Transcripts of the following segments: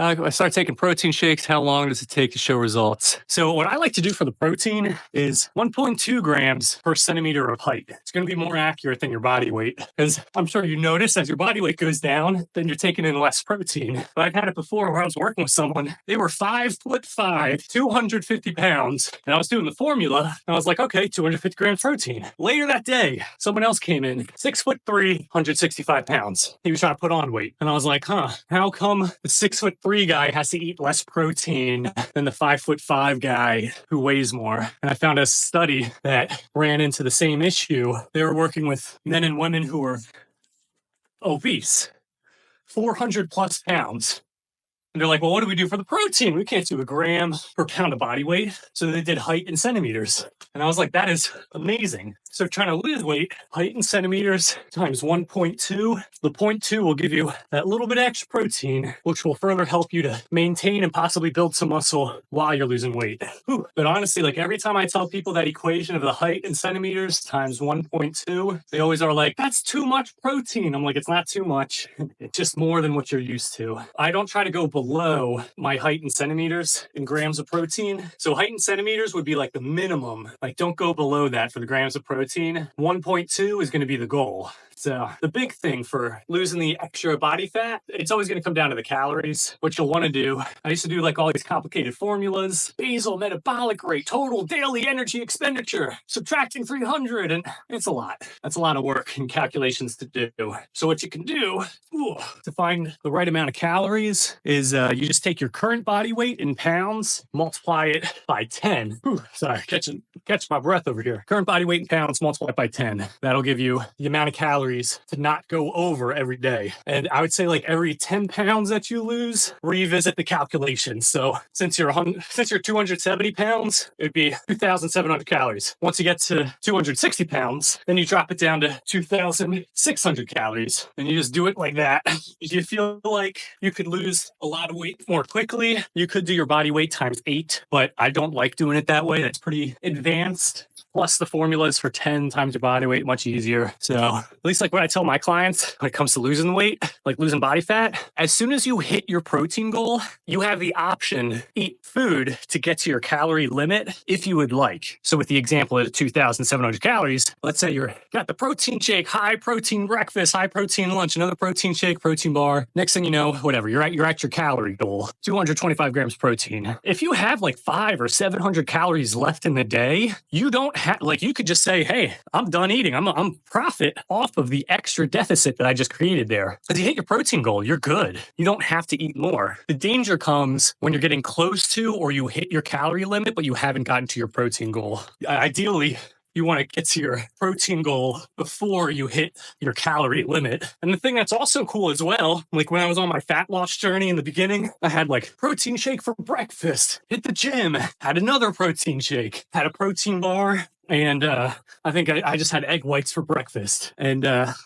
I started taking protein shakes. How long does it take to show results? So what I like to do for the protein is 1.2 grams per centimeter of height. It's going to be more accurate than your body weight, because I'm sure you notice as your body weight goes down, then you're taking in less protein. But I've had it before where I was working with someone. They were 5'5", 250 pounds. And I was doing the formula. And I was like, okay, 250 grams protein. Later that day, someone else came in, 6'3", 165 pounds. He was trying to put on weight. And I was like, how come the 6'3" guy has to eat less protein than the 5'5" guy who weighs more? And I found a study that ran into the same issue. They were working with men and women who were obese, 400 plus pounds. And they're like, well, what do we do for the protein? We can't do a gram per pound of body weight. So they did height in centimeters. And I was like, that is amazing. So trying to lose weight, height in centimeters times 1.2. The 0.2 will give you that little bit extra protein, which will further help you to maintain and possibly build some muscle while you're losing weight. Whew. But honestly, like every time I tell people that equation of the height in centimeters times 1.2, they always are like, that's too much protein. I'm like, it's not too much. It's just more than what you're used to. I don't try to go below my height in centimeters in grams of protein. So height in centimeters would be like the minimum. Like don't go below that for the grams of protein. 1.2 is going to be the goal. So the big thing for losing the extra body fat, it's always going to come down to the calories. What you'll want to do, I used to do like all these complicated formulas, basal metabolic rate, total daily energy expenditure, subtracting 300, and it's a lot. That's a lot of work and calculations to do. So what you can do to find the right amount of calories is you just take your current body weight in pounds, multiply it by 10. Sorry, catch my breath over here. Current body weight in pounds, multiply it by 10. That'll give you the amount of calories to not go over every day. And I would say like every 10 pounds that you lose, revisit the calculation. So since you're 270 pounds, it'd be 2,700 calories. Once you get to 260 pounds, then you drop it down to 2,600 calories. And you just do it like that. If you feel like you could lose a lot of weight more quickly, you could do your body weight times 8, but I don't like doing it that way. That's pretty advanced. Plus the formulas for 10 times your body weight, much easier. So at least like what I tell my clients when it comes to losing weight, like losing body fat, as soon as you hit your protein goal, you have the option to eat food to get to your calorie limit if you would like. So with the example of 2,700 calories, let's say you're got the protein shake, high protein breakfast, high protein lunch, another protein shake, protein bar. Next thing you know, whatever, you're at your calorie goal, 225 grams protein. If you have like 500 or 700 calories left in the day, you don't like you could just say, hey, I'm done eating. I'm profit off of the extra deficit that I just created there. Because you hit your protein goal, you're good. You don't have to eat more. The danger comes when you're getting close to or you hit your calorie limit, but you haven't gotten to your protein goal. Ideally, you want to get to your protein goal before you hit your calorie limit. And the thing that's also cool as well, like when I was on my fat loss journey in the beginning, I had like protein shake for breakfast, hit the gym, had another protein shake, had a protein bar, and I think I just had egg whites for breakfast. And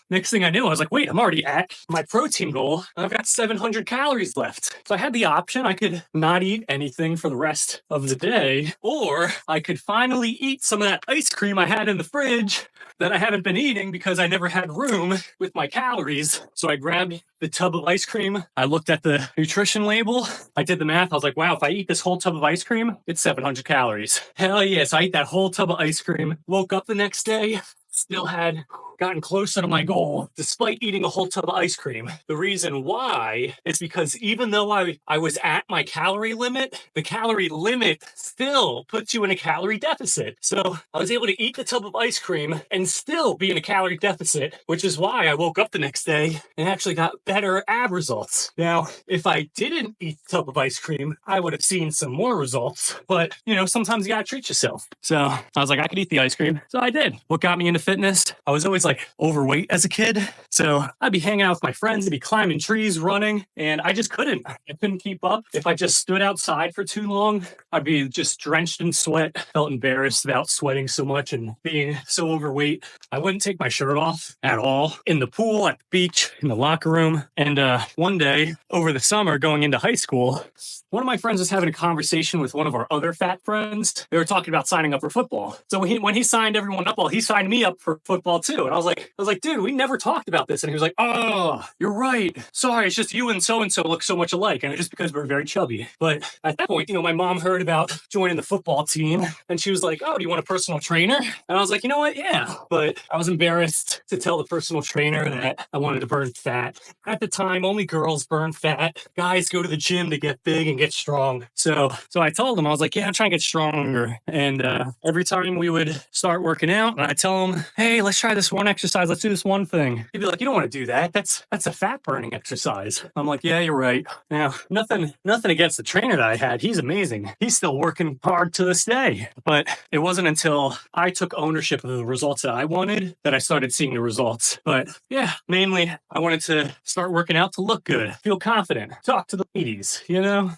next thing I knew, I was like, wait, I'm already at my protein goal. I've got 700 calories left. So I had the option. I could not eat anything for the rest of the day, or I could finally eat some of that ice cream I had in the fridge that I haven't been eating because I never had room with my calories. So I grabbed the tub of ice cream. I looked at the nutrition label. I did the math. I was like, wow, if I eat this whole tub of ice cream, it's 700 calories. Hell yes, I ate that whole tub of ice cream. Woke up the next day, still had gotten closer to my goal despite eating a whole tub of ice cream. The reason why is because even though I was at my calorie limit, the calorie limit still puts you in a calorie deficit. So I was able to eat the tub of ice cream and still be in a calorie deficit, which is why I woke up the next day and actually got better ab results. Now, if I didn't eat the tub of ice cream, I would have seen some more results. But, sometimes you gotta treat yourself. So I was like, I could eat the ice cream. So I did. What got me into fitness? I was always like overweight as a kid. So I'd be hanging out with my friends, I'd be climbing trees, running, and I just couldn't. I couldn't keep up. If I just stood outside for too long, I'd be just drenched in sweat. Felt embarrassed about sweating so much and being so overweight. I wouldn't take my shirt off at all in the pool, at the beach, in the locker room. And one day over the summer going into high school, one of my friends was having a conversation with one of our other fat friends. They were talking about signing up for football. So when he signed everyone up, well, he signed me up for football too. And I was like, dude, we never talked about this. And he was like, oh, you're right. Sorry, it's just you and so look so much alike. And it's just because we're very chubby. But at that point, my mom heard about joining the football team and she was like, oh, do you want a personal trainer? And I was like, you know what? Yeah. But I was embarrassed to tell the personal trainer that I wanted to burn fat. At the time, only girls burn fat. Guys go to the gym to get big and get strong. So I told him, I was like, yeah, I'm trying to get stronger. And every time we would start working out, and I tell him, hey, let's try this one exercise. Let's do this one thing. He'd be like, you don't want to do that. That's a fat burning exercise. I'm like, yeah, you're right. Now, nothing against the trainer that I had. He's amazing. He's still working hard to this day. But it wasn't until I took ownership of the results that I wanted that I started seeing the results. But yeah, mainly I wanted to start working out to look good, feel confident, talk to the ladies,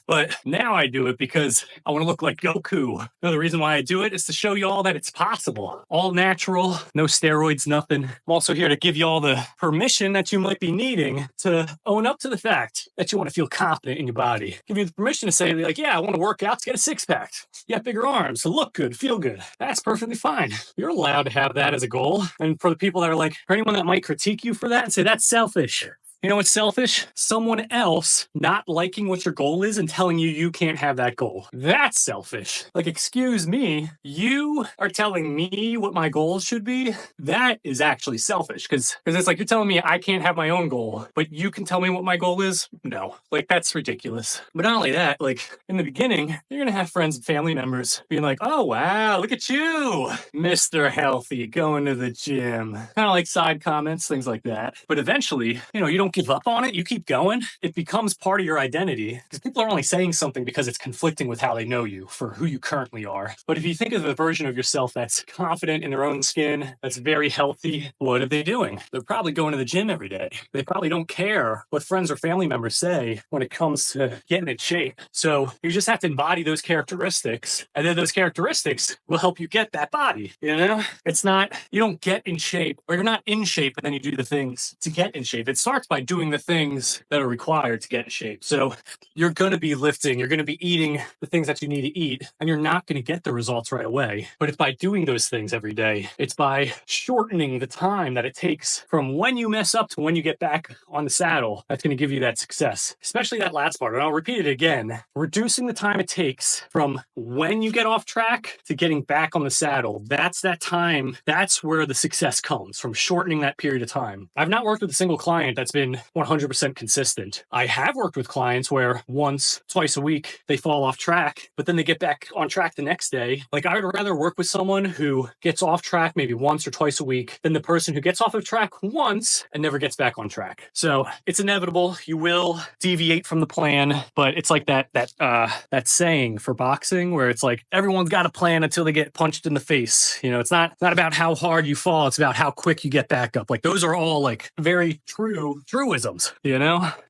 But now I do it because I want to look like Goku. The reason why I do it is to show you all that it's possible. All natural, no steroids, nothing. I'm also here to give you all the permission that you might be needing to own up to the fact that you want to feel confident in your body. Give you the permission to say, like, yeah, I want to work out to get a six-pack. Yeah, bigger arms, to look good, feel good. That's perfectly fine. You're allowed to have that as a goal. And for the people that are like, for anyone that might critique you for that and say, that's selfish. You know what's selfish? Someone else not liking what your goal is and telling you can't have that goal. That's selfish. Like, excuse me, you are telling me what my goals should be? That is actually selfish because it's like you're telling me I can't have my own goal, but you can tell me what my goal is? No. Like, that's ridiculous. But not only that, like, in the beginning, you're going to have friends and family members being like, oh, wow, look at you, Mr. Healthy, going to the gym. Kind of like side comments, things like that. But eventually, you don't give up on it. You keep going. It becomes part of your identity because people are only saying something because it's conflicting with how they know you for who you currently are. But if you think of a version of yourself that's confident in their own skin, that's very healthy, what are they doing? They're probably going to the gym every day. They probably don't care what friends or family members say when it comes to getting in shape. So you just have to embody those characteristics, and then those characteristics will help you get that body. It's not, you don't get in shape, or you're not in shape and then you do the things to get in shape. It starts by doing the things that are required to get in shape. So you're going to be lifting, you're going to be eating the things that you need to eat, and you're not going to get the results right away. But it's by doing those things every day. It's by shortening the time that it takes from when you mess up to when you get back on the saddle that's going to give you that success, especially that last part. And I'll repeat it again, reducing the time it takes from when you get off track to getting back on the saddle. That's that time. That's where the success comes, from shortening that period of time. I've not worked with a single client that's been 100% consistent. I have worked with clients where once, twice a week, they fall off track, but then they get back on track the next day. Like, I would rather work with someone who gets off track maybe once or twice a week than the person who gets off of track once and never gets back on track. So it's inevitable. You will deviate from the plan, but it's like that saying for boxing where it's like everyone's got a plan until they get punched in the face. It's not about how hard you fall. It's about how quick you get back up. Like, those are all like very truisms,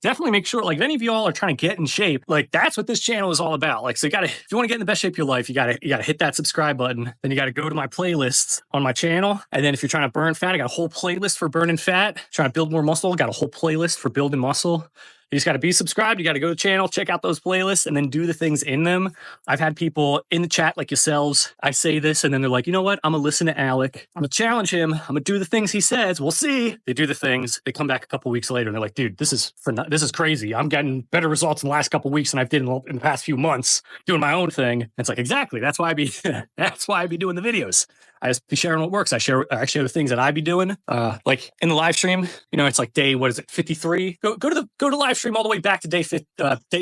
Definitely make sure, like, if any of y'all are trying to get in shape, like, that's what this channel is all about. Like, so if you want to get in the best shape of your life, you gotta hit that subscribe button. Then you gotta go to my playlists on my channel. And then if you're trying to burn fat, I got a whole playlist for burning fat. Trying to build more muscle, got a whole playlist for building muscle. You just got to be subscribed. You got to go to the channel, check out those playlists, and then do the things in them. I've had people in the chat like yourselves. I say this, and then they're like, you know what? I'm going to listen to Alec. I'm going to challenge him. I'm going to do the things he says. We'll see. They do the things. They come back a couple weeks later, and they're like, dude, this is crazy. I'm getting better results in the last couple weeks than I've did in the past few months doing my own thing. And it's like, exactly. That's why I be doing the videos. I just be sharing what works. I share the things that I be doing. Like in the live stream, it's like day, 53? Go to live stream all the way back to day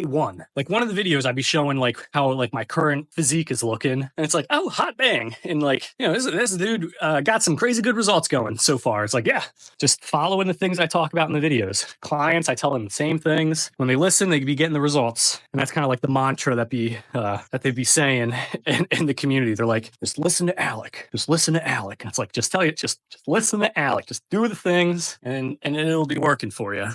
1. Like, one of the videos I'd be showing like how like my current physique is looking, and it's like, oh, hot bang. And like, this dude got some crazy good results going so far. It's like, yeah, just following the things I talk about in the videos. Clients, I tell them the same things. When they listen, they be getting the results. And that's kind of like the mantra that they'd be saying in the community. They're like, just listen to Alec. Just listen to Alec. And it's like, just listen to Alec. Just do the things and it'll be working for you.